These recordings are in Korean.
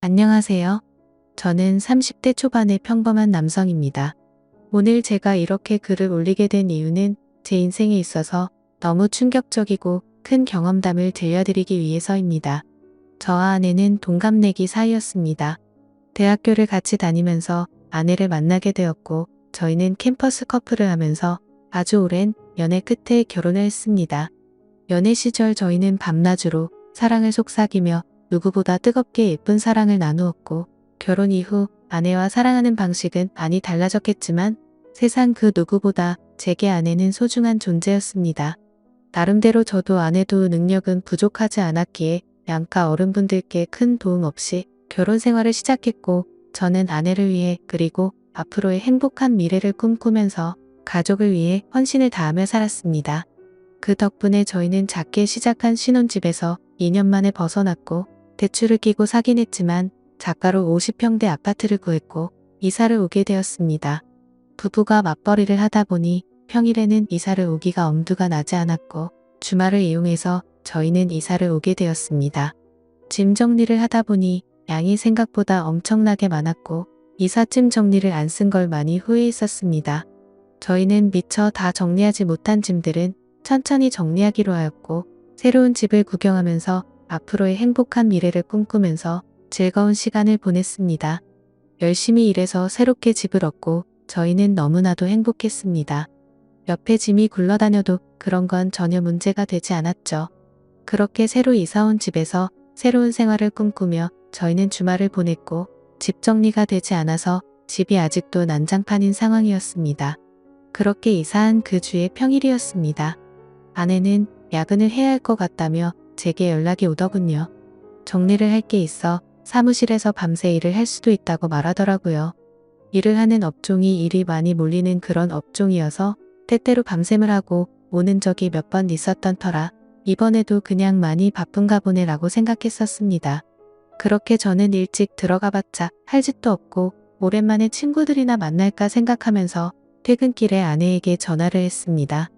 안녕하세요. 저는 30대 초반의 평범한 남성입니다. 오늘 제가 이렇게 글을 올리게 된 이유는 제 인생에 있어서 너무 충격적이고 큰 경험담을 들려드리기 위해서입니다. 저와 아내는 동갑내기 사이였습니다. 대학교를 같이 다니면서 아내를 만나게 되었고 저희는 캠퍼스 커플을 하면서 아주 오랜 연애 끝에 결혼을 했습니다. 연애 시절 저희는 밤낮으로 사랑을 속삭이며 누구보다 뜨겁게 예쁜 사랑을 나누었고 결혼 이후 아내와 사랑하는 방식은 많이 달라졌겠지만 세상 그 누구보다 제게 아내는 소중한 존재였습니다. 나름대로 저도 아내도 능력은 부족하지 않았기에 양가 어른분들께 큰 도움 없이 결혼 생활을 시작했고 저는 아내를 위해 그리고 앞으로의 행복한 미래를 꿈꾸면서 가족을 위해 헌신을 다하며 살았습니다. 그 덕분에 저희는 작게 시작한 신혼집에서 2년 만에 벗어났고 대출을 끼고 사긴 했지만 작가로 50평대 아파트를 구했고 이사를 오게 되었습니다. 부부가 맞벌이를 하다 보니 평일에는 이사를 오기가 엄두가 나지 않았고 주말을 이용해서 저희는 이사를 오게 되었습니다. 짐 정리를 하다 보니 양이 생각보다 엄청나게 많았고 이삿짐 정리를 안 쓴 걸 많이 후회했었습니다. 저희는 미처 다 정리하지 못한 짐들은 천천히 정리하기로 하였고 새로운 집을 구경하면서 앞으로의 행복한 미래를 꿈꾸면서 즐거운 시간을 보냈습니다. 열심히 일해서 새롭게 집을 얻고 저희는 너무나도 행복했습니다. 옆에 짐이 굴러다녀도 그런 건 전혀 문제가 되지 않았죠. 그렇게 새로 이사온 집에서 새로운 생활을 꿈꾸며 저희는 주말을 보냈고 집 정리가 되지 않아서 집이 아직도 난장판인 상황이었습니다. 그렇게 이사한 그 주의 평일이었습니다. 아내는 야근을 해야 할 것 같다며 제게 연락이 오더군요. 정리를 할 게 있어 사무실에서 밤새 일을 할 수도 있다고 말하더라고요. 일을 하는 업종이 일이 많이 몰리는 그런 업종이어서 때때로 밤샘을 하고 오는 적이 몇 번 있었던 터라 이번에도 그냥 많이 바쁜가 보네 라고 생각했었습니다. 그렇게 저는 일찍 들어가봤자 할 짓도 없고 오랜만에 친구들이나 만날까 생각하면서 퇴근길에 아내에게 전화를 했습니다.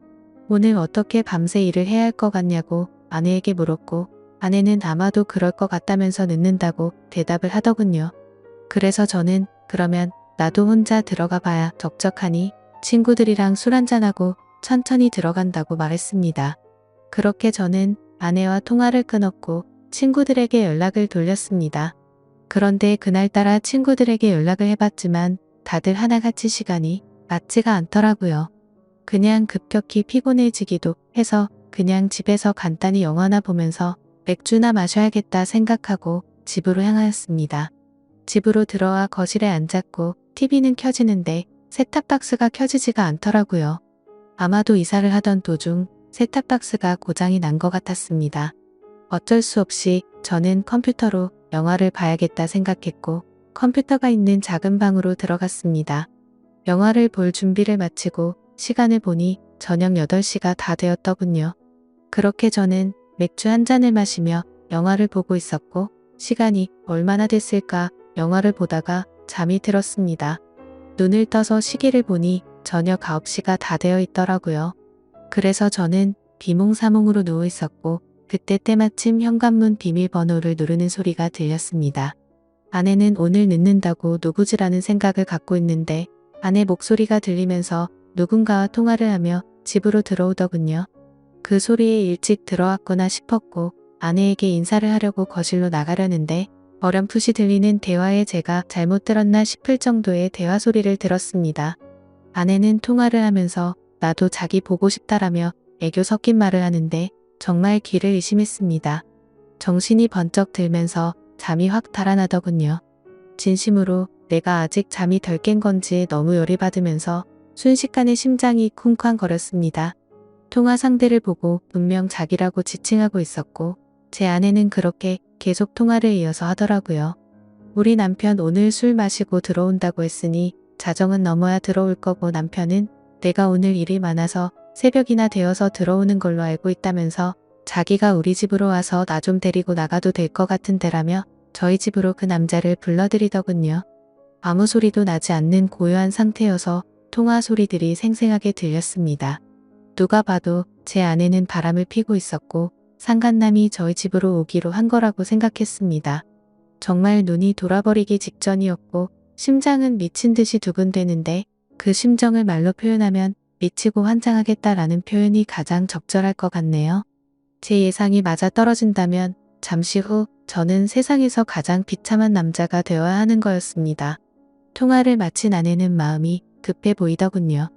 오늘 어떻게 밤새 일을 해야 할 것 같냐고 아내에게 물었고 아내는 아마도 그럴 것 같다면서 늦는다고 대답을 하더군요. 그래서 저는 그러면 나도 혼자 들어가 봐야 적적하니 친구들이랑 술 한잔하고 천천히 들어간다고 말했습니다. 그렇게 저는 아내와 통화를 끊었고 친구들에게 연락을 돌렸습니다. 그런데 그날따라 친구들에게 연락을 해봤지만 다들 하나같이 시간이 맞지가 않더라고요. 그냥 급격히 피곤해지기도 해서 그냥 집에서 간단히 영화나 보면서 맥주나 마셔야겠다 생각하고 집으로 향하였습니다. 집으로 들어와 거실에 앉았고 TV는 켜지는데 셋탑박스가 켜지지가 않더라고요. 아마도 이사를 하던 도중 셋탑박스가 고장이 난 것 같았습니다. 어쩔 수 없이 저는 컴퓨터로 영화를 봐야겠다 생각했고 컴퓨터가 있는 작은 방으로 들어갔습니다. 영화를 볼 준비를 마치고 시간을 보니 저녁 8시가 다 되었더군요. 그렇게 저는 맥주 한 잔을 마시며 영화를 보고 있었고 시간이 얼마나 됐을까 영화를 보다가 잠이 들었습니다. 눈을 떠서 시계를 보니 저녁 9시가 다 되어 있더라고요. 그래서 저는 비몽사몽으로 누워 있었고 그때 때마침 현관문 비밀번호를 누르는 소리가 들렸습니다. 아내는 오늘 늦는다고 누구지라는 생각을 갖고 있는데 아내 목소리가 들리면서 누군가와 통화를 하며 집으로 들어오더군요. 그 소리에 일찍 들어왔구나 싶었고 아내에게 인사를 하려고 거실로 나가려는데 어렴풋이 들리는 대화에 제가 잘못 들었나 싶을 정도의 대화 소리를 들었습니다. 아내는 통화를 하면서 나도 자기 보고 싶다라며 애교 섞인 말을 하는데 정말 귀를 의심했습니다. 정신이 번쩍 들면서 잠이 확 달아나더군요. 진심으로 내가 아직 잠이 덜 깬 건지 너무 열이 받으면서 순식간에 심장이 쿵쾅거렸습니다. 통화 상대를 보고 분명 자기라고 지칭하고 있었고 제 아내는 그렇게 계속 통화를 이어서 하더라고요. 우리 남편 오늘 술 마시고 들어온다고 했으니 자정은 넘어야 들어올 거고 남편은 내가 오늘 일이 많아서 새벽이나 되어서 들어오는 걸로 알고 있다면서 자기가 우리 집으로 와서 나 좀 데리고 나가도 될 것 같은데라며 저희 집으로 그 남자를 불러들이더군요. 아무 소리도 나지 않는 고요한 상태여서 통화 소리들이 생생하게 들렸습니다. 누가 봐도 제 아내는 바람을 피고 있었고 상간남이 저희 집으로 오기로 한 거라고 생각했습니다. 정말 눈이 돌아버리기 직전이었고 심장은 미친 듯이 두근대는데 그 심정을 말로 표현하면 미치고 환장하겠다라는 표현이 가장 적절할 것 같네요. 제 예상이 맞아 떨어진다면 잠시 후 저는 세상에서 가장 비참한 남자가 되어야 하는 거였습니다. 통화를 마친 아내는 마음이 급해 보이더군요.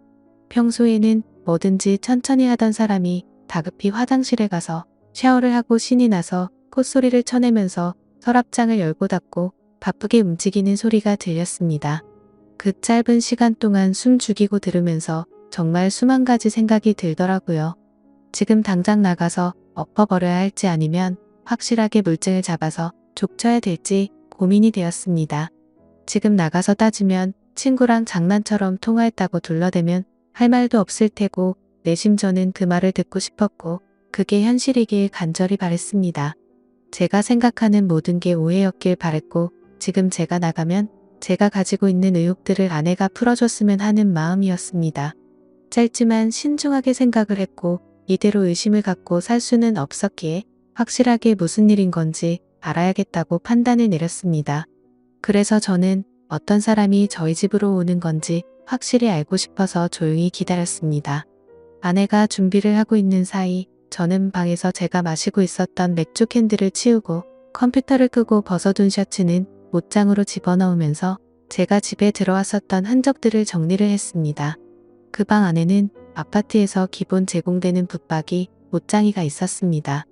평소에는 뭐든지 천천히 하던 사람이 다급히 화장실에 가서 샤워를 하고 신이 나서 콧소리를 쳐내면서 서랍장을 열고 닫고 바쁘게 움직이는 소리가 들렸습니다. 그 짧은 시간 동안 숨 죽이고 들으면서 정말 수만 가지 생각이 들더라고요. 지금 당장 나가서 엎어버려야 할지 아니면 확실하게 물증을 잡아서 족쳐야 될지 고민이 되었습니다. 지금 나가서 따지면 친구랑 장난처럼 통화했다고 둘러대면 할 말도 없을 테고 내심 저는 그 말을 듣고 싶었고 그게 현실이길 간절히 바랬습니다. 제가 생각하는 모든 게 오해였길 바랬고 지금 제가 나가면 제가 가지고 있는 의혹들을 아내가 풀어줬으면 하는 마음이었습니다. 짧지만 신중하게 생각을 했고 이대로 의심을 갖고 살 수는 없었기에 확실하게 무슨 일인 건지 알아야겠다고 판단을 내렸습니다. 그래서 저는 어떤 사람이 저희 집으로 오는 건지 확실히 알고 싶어서 조용히 기다렸습니다. 아내가 준비를 하고 있는 사이 저는 방에서 제가 마시고 있었던 맥주 캔들을 치우고 컴퓨터를 끄고 벗어둔 셔츠는 옷장으로 집어넣으면서 제가 집에 들어왔었던 흔적들을 정리를 했습니다. 그 방 안에는 아파트에서 기본 제공되는 붙박이, 옷장이가 있었습니다.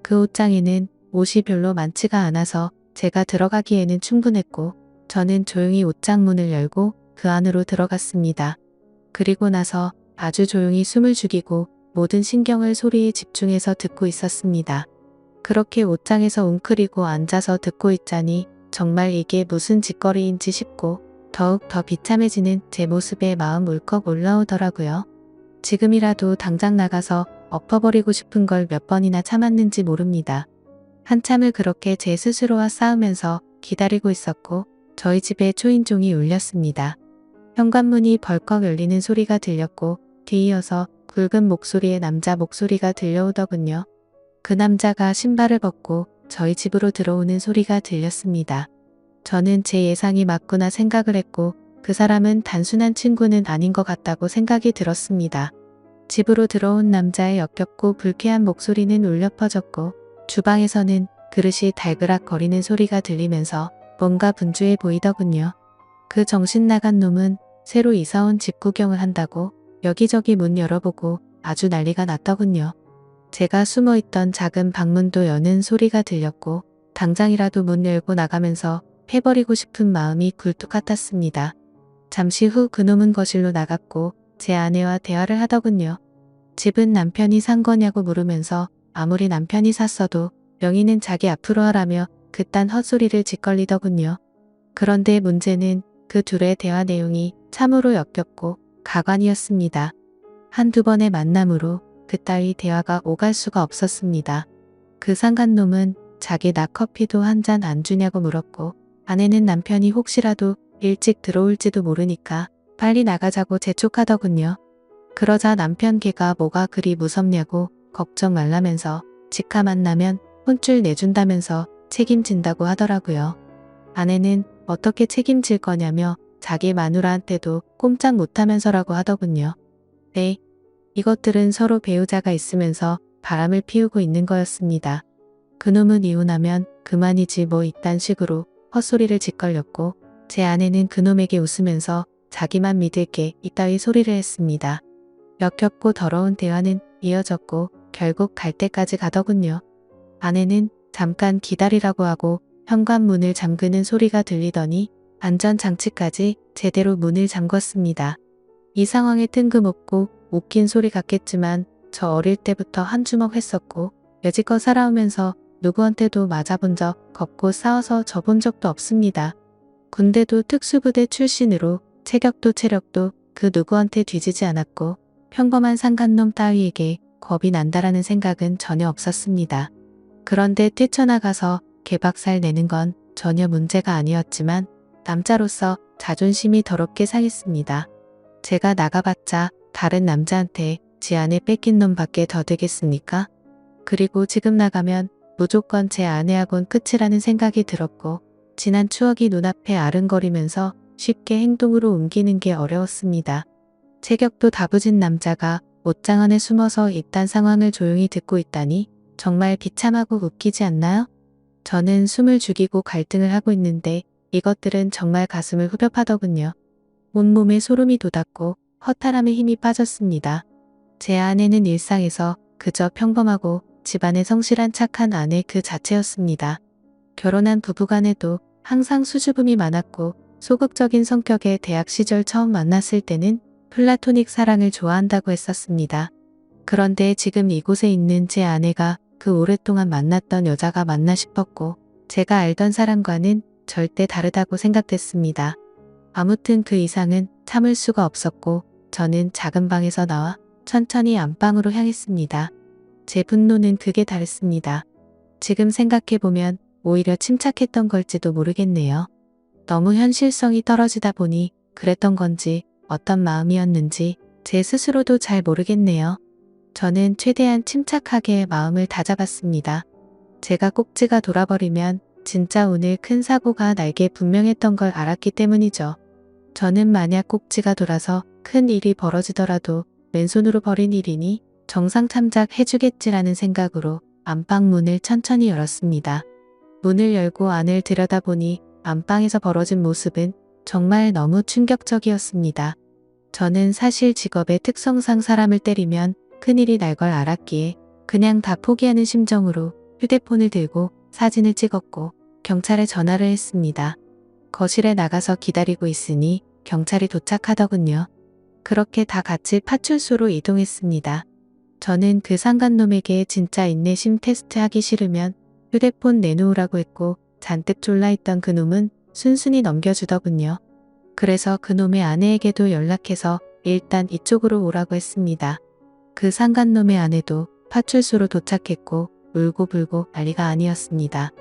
그 옷장에는 옷이 별로 많지가 않아서 제가 들어가기에는 충분했고 저는 조용히 옷장 문을 열고 그 안으로 들어갔습니다. 그리고 나서 아주 조용히 숨을 죽이고 모든 신경을 소리에 집중해서 듣고 있었습니다. 그렇게 옷장에서 웅크리고 앉아서 듣고 있자니 정말 이게 무슨 짓거리인지 싶고 더욱 더 비참해지는 제 모습에 마음 울컥 올라오더라고요. 지금이라도 당장 나가서 엎어버리고 싶은 걸 몇 번이나 참았는지 모릅니다. 한참을 그렇게 제 스스로와 싸우면서 기다리고 있었고 저희 집에 초인종이 울렸습니다. 현관문이 벌컥 열리는 소리가 들렸고 뒤이어서 굵은 목소리의 남자 목소리가 들려오더군요. 그 남자가 신발을 벗고 저희 집으로 들어오는 소리가 들렸습니다. 저는 제 예상이 맞구나 생각을 했고 그 사람은 단순한 친구는 아닌 것 같다고 생각이 들었습니다. 집으로 들어온 남자의 역겹고 불쾌한 목소리는 울려 퍼졌고 주방에서는 그릇이 달그락 거리는 소리가 들리면서 뭔가 분주해 보이더군요. 그 정신 나간 놈은 새로 이사온 집 구경을 한다고 여기저기 문 열어보고 아주 난리가 났더군요. 제가 숨어있던 작은 방문도 여는 소리가 들렸고 당장이라도 문 열고 나가면서 패버리고 싶은 마음이 굴뚝 같았습니다. 잠시 후 그놈은 거실로 나갔고 제 아내와 대화를 하더군요. 집은 남편이 산 거냐고 물으면서 아무리 남편이 샀어도 명의는 자기 앞으로 하라며 그딴 헛소리를 짓걸리더군요. 그런데 문제는 그 둘의 대화 내용이 참으로 역겹고 가관이었습니다. 한두 번의 만남으로 그따위 대화가 오갈 수가 없었습니다. 그 상간놈은 자기 나 커피도 한 잔 안 주냐고 물었고 아내는 남편이 혹시라도 일찍 들어올지도 모르니까 빨리 나가자고 재촉하더군요. 그러자 남편 걔가 뭐가 그리 무섭냐고 걱정 말라면서 직화 만나면 혼쭐 내준다면서 책임진다고 하더라고요. 아내는 어떻게 책임질 거냐며 자기 마누라한테도 꼼짝 못하면서라고 하더군요. 네, 이것들은 서로 배우자가 있으면서 바람을 피우고 있는 거였습니다. 그놈은 이혼하면 그만이지 뭐 이딴 식으로 헛소리를 짓걸렸고 제 아내는 그놈에게 웃으면서 자기만 믿을게 이따위 소리를 했습니다. 역겹고 더러운 대화는 이어졌고 결국 갈 때까지 가더군요. 아내는 잠깐 기다리라고 하고 현관문을 잠그는 소리가 들리더니 안전장치까지 제대로 문을 잠궜습니다. 이 상황에 뜬금없고 웃긴 소리 같겠지만 저 어릴 때부터 한 주먹 했었고 여지껏 살아오면서 누구한테도 맞아본 적 없고 싸워서 져본 적도 없습니다. 군대도 특수부대 출신으로 체격도 체력도 그 누구한테 뒤지지 않았고 평범한 상간놈 따위에게 겁이 난다라는 생각은 전혀 없었습니다. 그런데 뛰쳐나가서 개박살 내는 건 전혀 문제가 아니었지만 남자로서 자존심이 더럽게 상했습니다. 제가 나가봤자 다른 남자한테 지 아내 뺏긴 놈밖에 더 되겠습니까? 그리고 지금 나가면 무조건 제 아내하고는 끝이라는 생각이 들었고 지난 추억이 눈앞에 아른거리면서 쉽게 행동으로 옮기는 게 어려웠습니다. 체격도 다부진 남자가 옷장 안에 숨어서 이딴 상황을 조용히 듣고 있다니 정말 비참하고 웃기지 않나요? 저는 숨을 죽이고 갈등을 하고 있는데 이것들은 정말 가슴을 후벼파더군요. 온몸에 소름이 돋았고 허탈함에 힘이 빠졌습니다. 제 아내는 일상에서 그저 평범하고 집안에 성실한 착한 아내 그 자체였습니다. 결혼한 부부간에도 항상 수줍음이 많았고 소극적인 성격의 대학 시절 처음 만났을 때는 플라토닉 사랑을 좋아한다고 했었습니다. 그런데 지금 이곳에 있는 제 아내가 그 오랫동안 만났던 여자가 맞나 싶었고 제가 알던 사람과는 절대 다르다고 생각됐습니다. 아무튼 그 이상은 참을 수가 없었고 저는 작은 방에서 나와 천천히 안방으로 향했습니다. 제 분노는 극에 달했습니다. 지금 생각해보면 오히려 침착했던 걸지도 모르겠네요. 너무 현실성이 떨어지다 보니 그랬던 건지 어떤 마음이었는지 제 스스로도 잘 모르겠네요. 저는 최대한 침착하게 마음을 다잡았습니다. 제가 꼭지가 돌아버리면 진짜 오늘 큰 사고가 날 게 분명했던 걸 알았기 때문이죠. 저는 만약 꼭지가 돌아서 큰 일이 벌어지더라도 맨손으로 벌인 일이니 정상 참작해주겠지라는 생각으로 안방 문을 천천히 열었습니다. 문을 열고 안을 들여다보니 안방에서 벌어진 모습은 정말 너무 충격적이었습니다. 저는 사실 직업의 특성상 사람을 때리면 큰일이 날 걸 알았기에 그냥 다 포기하는 심정으로 휴대폰을 들고 사진을 찍었고 경찰에 전화를 했습니다. 거실에 나가서 기다리고 있으니 경찰이 도착하더군요. 그렇게 다 같이 파출소로 이동했습니다. 저는 그 상간놈에게 진짜 인내심 테스트하기 싫으면 휴대폰 내놓으라고 했고 잔뜩 졸라있던 그놈은 순순히 넘겨주더군요. 그래서 그놈의 아내에게도 연락해서 일단 이쪽으로 오라고 했습니다. 그 상간놈의 아내도 파출소로 도착했고 울고불고 난리가 아니었습니다.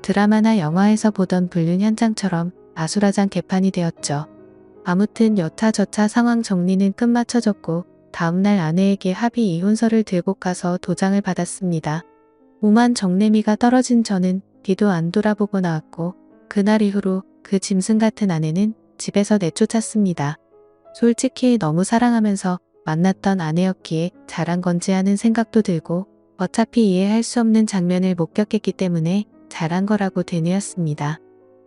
드라마나 영화에서 보던 불륜 현장처럼 아수라장 개판이 되었죠. 아무튼 여차저차 상황 정리는 끝마쳐졌고 다음날 아내에게 합의 이혼서를 들고 가서 도장을 받았습니다. 오만 정내미가 떨어진 저는 뒤도 안 돌아보고 나왔고 그날 이후로 그 짐승 같은 아내는 집에서 내쫓았습니다. 솔직히 너무 사랑하면서 만났던 아내였기에 잘한 건지 하는 생각도 들고 어차피 이해할 수 없는 장면을 목격했기 때문에 잘한 거라고 되뇌었습니다.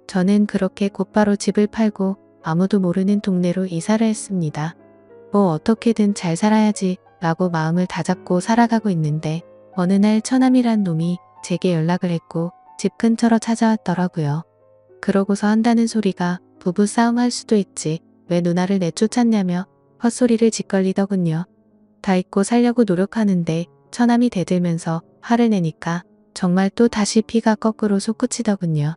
저는 그렇게 곧바로 집을 팔고 아무도 모르는 동네로 이사를 했습니다. 뭐 어떻게든 잘 살아야지 라고 마음을 다잡고 살아가고 있는데 어느 날 처남이란 놈이 제게 연락을 했고 집 근처로 찾아왔더라고요. 그러고서 한다는 소리가 부부싸움 할 수도 있지 왜 누나를 내쫓았냐며 헛소리를 짓걸리더군요. 다 잊고 살려고 노력하는데 처남이 대들면서 화를 내니까 정말 또 다시 피가 거꾸로 솟구치더군요.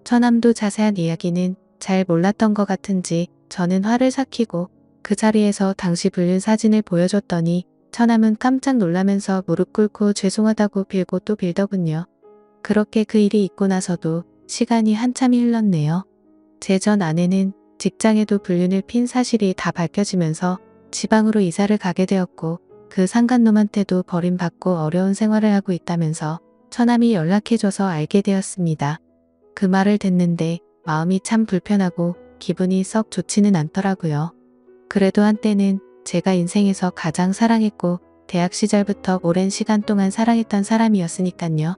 처남도 자세한 이야기는 잘 몰랐던 것 같은지 저는 화를 삭히고 그 자리에서 당시 불륜 사진을 보여줬더니 처남은 깜짝 놀라면서 무릎 꿇고 죄송하다고 빌고 또 빌더군요. 그렇게 그 일이 있고 나서도 시간이 한참이 흘렀네요. 제 전 아내는 직장에도 불륜을 핀 사실이 다 밝혀지면서 지방으로 이사를 가게 되었고 그 상간놈한테도 버림받고 어려운 생활을 하고 있다면서 처남이 연락해줘서 알게 되었습니다. 그 말을 듣는데 마음이 참 불편하고 기분이 썩 좋지는 않더라고요. 그래도 한때는 제가 인생에서 가장 사랑했고 대학 시절부터 오랜 시간 동안 사랑했던 사람이었으니깐요.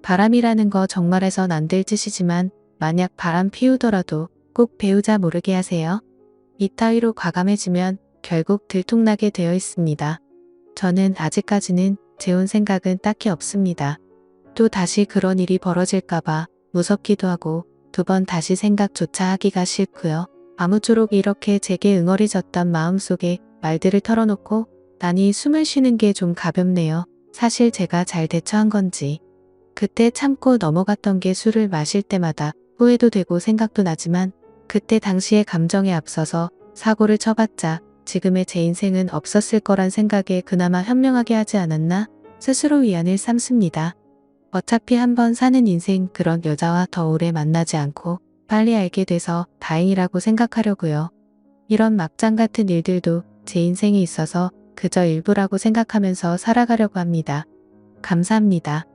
바람이라는 거 정말 해선 안 될 짓이지만 만약 바람 피우더라도 꼭 배우자 모르게 하세요. 이따위로 과감해지면 결국 들통나게 되어 있습니다. 저는 아직까지는 재혼 생각은 딱히 없습니다. 또 다시 그런 일이 벌어질까봐 무섭기도 하고 두 번 다시 생각조차 하기가 싫고요. 아무쪼록 이렇게 제게 응어리졌던 마음속에 말들을 털어놓고 나니 숨을 쉬는 게 좀 가볍네요. 사실 제가 잘 대처한 건지. 그때 참고 넘어갔던 게 술을 마실 때마다 후회도 되고 생각도 나지만 그때 당시의 감정에 앞서서 사고를 쳐봤자 지금의 제 인생은 없었을 거란 생각에 그나마 현명하게 하지 않았나 스스로 위안을 삼습니다. 어차피 한번 사는 인생 그런 여자와 더 오래 만나지 않고 빨리 알게 돼서 다행이라고 생각하려고요. 이런 막장 같은 일들도 제 인생에 있어서 그저 일부라고 생각하면서 살아가려고 합니다. 감사합니다.